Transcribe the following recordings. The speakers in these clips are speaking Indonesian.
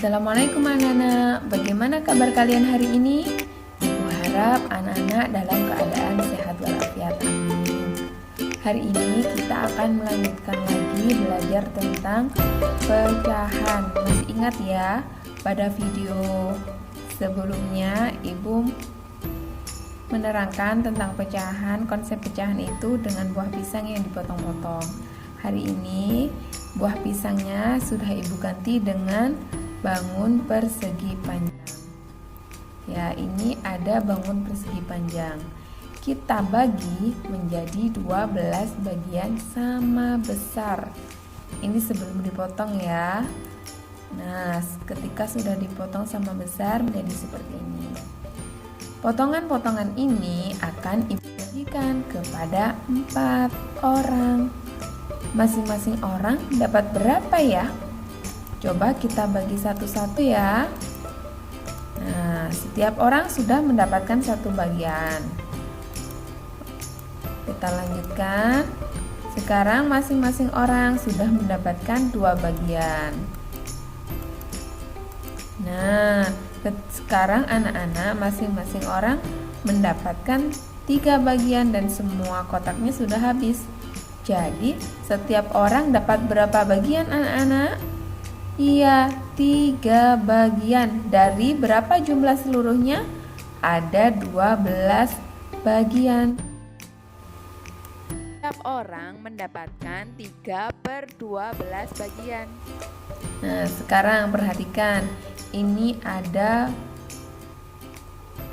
Assalamualaikum anak-anak, bagaimana kabar kalian hari ini? Ibu harap anak-anak dalam keadaan sehat walafiat, amin. Hari ini kita akan melanjutkan lagi belajar tentang pecahan. Masih ingat ya, pada video sebelumnya Ibu menerangkan tentang pecahan, konsep pecahan itu dengan buah pisang yang dipotong-potong. Hari ini buah pisangnya sudah Ibu ganti dengan bangun persegi panjang. Ya, ini ada bangun persegi panjang. Kita bagi menjadi 12 bagian sama besar. Ini sebelum dipotong ya. Nah, ketika sudah dipotong sama besar menjadi seperti ini. Potongan-potongan ini akan Ibu bagikan kepada 4 orang. Masing-masing orang dapat berapa ya? Coba kita bagi satu-satu ya. Nah, setiap orang sudah mendapatkan satu bagian. Kita lanjutkan. Sekarang masing-masing orang sudah mendapatkan 2 bagian. Nah, sekarang anak-anak masing-masing orang mendapatkan 3 bagian dan semua kotaknya sudah habis. Jadi, setiap orang dapat berapa bagian anak-anak? Iya, 3 bagian. Dari berapa jumlah seluruhnya? Ada 12 bagian. Setiap orang mendapatkan 3/12 bagian. Nah, sekarang perhatikan. Ini ada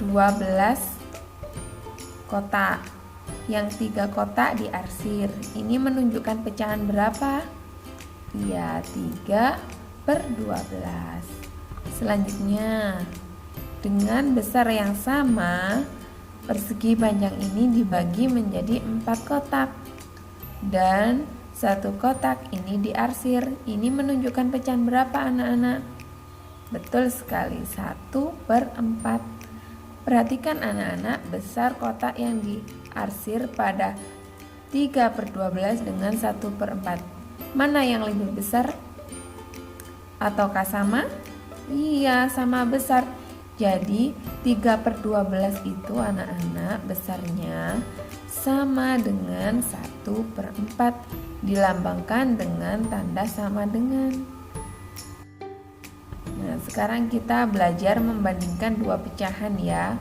12 kotak. Yang 3 kotak diarsir. Ini menunjukkan pecahan berapa? Iya, 3/12. Selanjutnya, dengan besar yang sama, persegi panjang ini dibagi menjadi 4 kotak. Dan 1 kotak ini diarsir. Ini menunjukkan pecahan berapa anak-anak? Betul sekali, 1/4. Perhatikan anak-anak, besar kotak yang diarsir pada 3/12 dengan 1/4. Mana yang lebih besar? Ataukah sama? Iya, sama besar. Jadi 3/12 itu anak-anak besarnya sama dengan 1/4, dilambangkan dengan tanda sama dengan. Nah, sekarang kita belajar membandingkan 2 pecahan ya.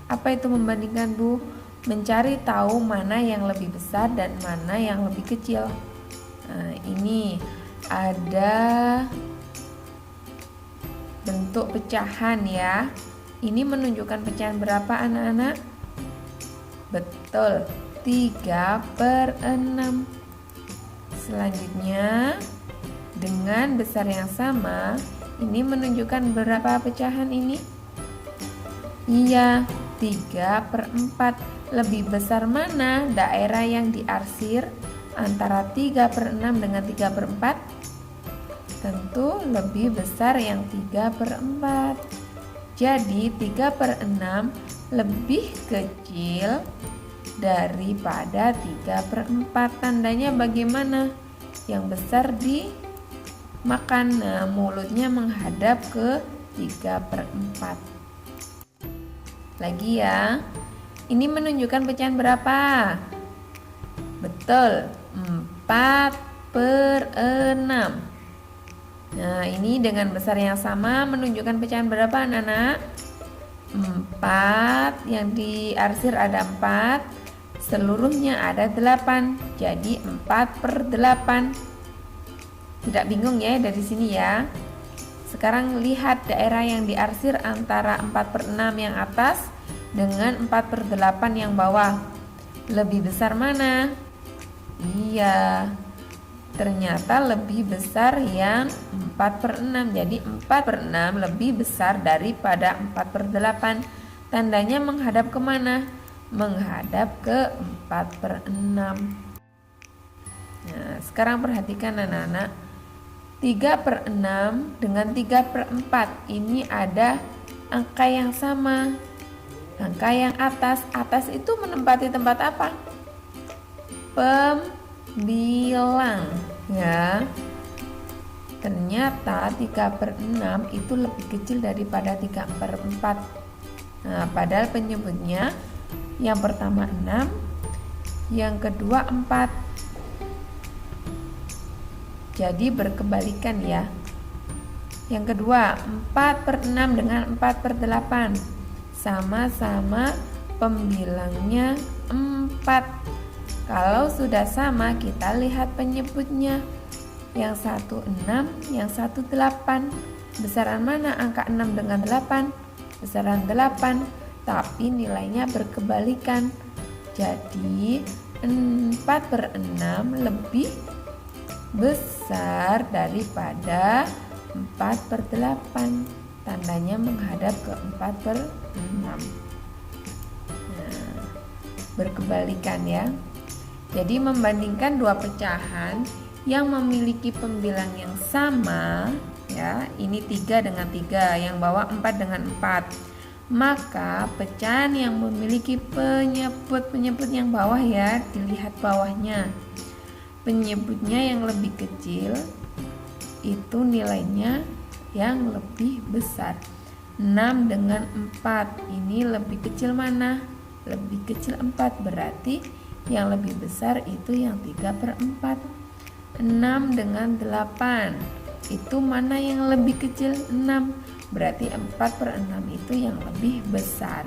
Apa itu membandingkan, Bu? Mencari tahu mana yang lebih besar dan mana yang lebih kecil. Nah, ini ada bentuk pecahan ya. Ini menunjukkan pecahan berapa anak-anak? Betul, 3/6. Selanjutnya, dengan besar yang sama, ini menunjukkan berapa pecahan ini? Iya, 3/4. Lebih besar mana daerah yang diarsir antara 3/6 dengan 3/4? Tentu lebih besar yang 3/4. Jadi 3/6 lebih kecil daripada 3/4. Tandanya bagaimana? Yang besar dimakan. Nah, mulutnya menghadap ke 3/4. Lagi ya. Ini menunjukkan pecahan berapa? Betul, 4/6. Nah, ini dengan besar yang sama menunjukkan pecahan berapa anak-anak? 4, yang diarsir ada 4, seluruhnya ada 8. Jadi 4/8. Tidak bingung ya dari sini ya. Sekarang lihat daerah yang diarsir antara 4/6 yang atas dengan 4/8 yang bawah. Lebih besar mana? Iya, ternyata lebih besar yang 4/6. Jadi 4/6 lebih besar daripada 4/8. Tandanya menghadap kemana? Menghadap ke 4/6. Nah, sekarang perhatikan anak-anak. 3/6 dengan 3/4. Ini ada angka yang sama. Angka yang atas itu menempati tempat apa? Pembilang ya. ternyata 3/6 itu lebih kecil daripada 3/4. Nah, padahal penyebutnya yang pertama 6, yang kedua 4. Jadi berkebalikan ya. Yang kedua, 4/6 dengan 4/8 sama-sama pembilangnya 4. Kalau sudah sama, kita lihat penyebutnya. Yang satu 6, yang satu 8. Besaran mana angka 6 dengan 8? Besaran 8, tapi nilainya berkebalikan. Jadi 4/6 lebih besar daripada 4/8. Tandanya menghadap ke 4/6. Nah, berkebalikan ya. Jadi membandingkan dua pecahan yang memiliki pembilang yang sama ya, ini 3 dengan 3, yang bawah 4 dengan 4. Maka pecahan yang memiliki penyebut yang bawah ya, dilihat bawahnya. Penyebutnya yang lebih kecil itu nilainya yang lebih besar. 6 dengan 4, ini lebih kecil mana? Lebih kecil 4, berarti yang lebih besar itu yang 3/4. 6 dengan 8, itu mana yang lebih kecil? 6, berarti 4/6 itu yang lebih besar.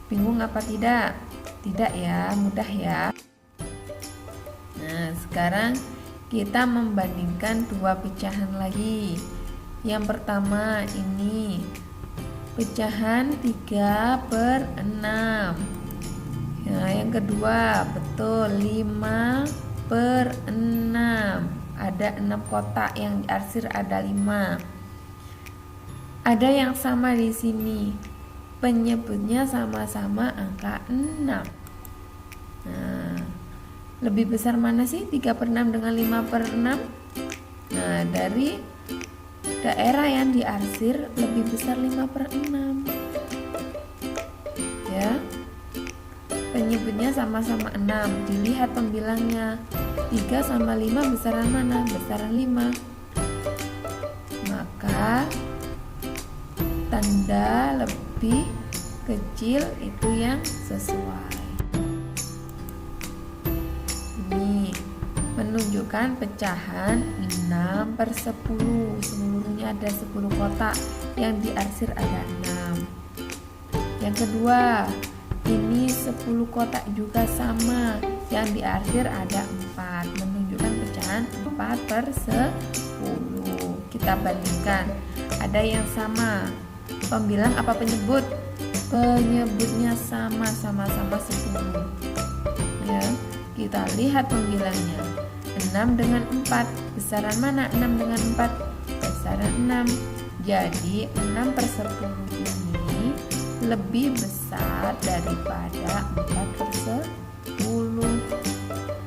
Bingung apa tidak? Tidak ya, mudah ya. Nah, sekarang kita membandingkan dua pecahan lagi. Yang pertama ini pecahan 3/6. Nah, yang kedua betul 5/6. Ada 6 kotak, yang diarsir ada 5. Ada yang sama di sini. Penyebutnya sama-sama angka 6. Nah, lebih besar mana sih 3/6 dengan 5/6? Nah, dari daerah yang diarsir lebih besar 5/6 ya. Penyebutnya sama-sama 6. Dilihat pembilangnya, 3 sama 5 besaran mana? Besaran 5. Maka tanda lebih kecil itu yang sesuai. Menunjukkan pecahan 6/10. Seluruhnya ada 10 kotak, yang diarsir ada 6. Yang kedua, ini 10 kotak juga sama, yang diarsir ada 4. Menunjukkan pecahan 4/10. Kita bandingkan, ada yang sama. Pembilang apa penyebut? Penyebutnya sama-sama 10 ya. Kita lihat pembilangnya, 6 dengan 4, besaran mana 6 dengan 4? Besaran 6. Jadi 6/10 ini lebih besar daripada 4/10.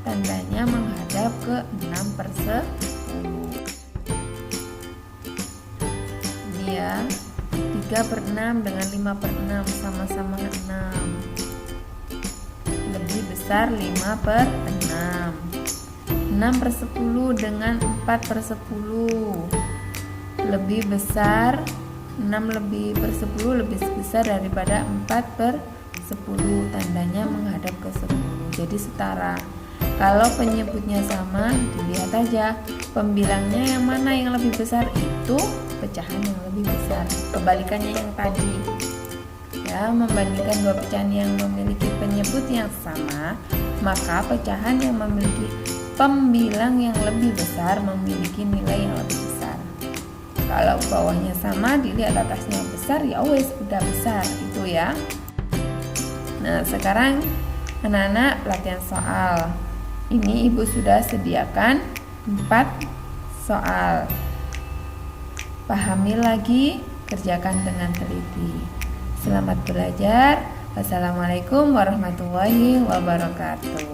Tandanya menghadap ke 6/10. Ini ya, 3/6 dengan 5/6 sama-sama 6. Lebih besar 5/6. 6/10 dengan 4/10 lebih besar. 6 lebih per 10 lebih besar daripada 4/10. Tandanya menghadap ke 10. Jadi setara. Kalau penyebutnya sama, dilihat aja pembilangnya yang mana yang lebih besar, itu pecahan yang lebih besar. Kebalikannya yang tadi ya, membandingkan dua pecahan yang memiliki penyebut yang sama, maka pecahan yang memiliki pembilang yang lebih besar memiliki nilai yang lebih besar. Kalau bawahnya sama, dilihat atasnya besar, ya wes udah besar itu ya. Nah, sekarang anak-anak latihan soal. Ini ibu sudah sediakan 4 soal. Pahami lagi, kerjakan dengan teliti. Selamat belajar. Wassalamualaikum warahmatullahi wabarakatuh.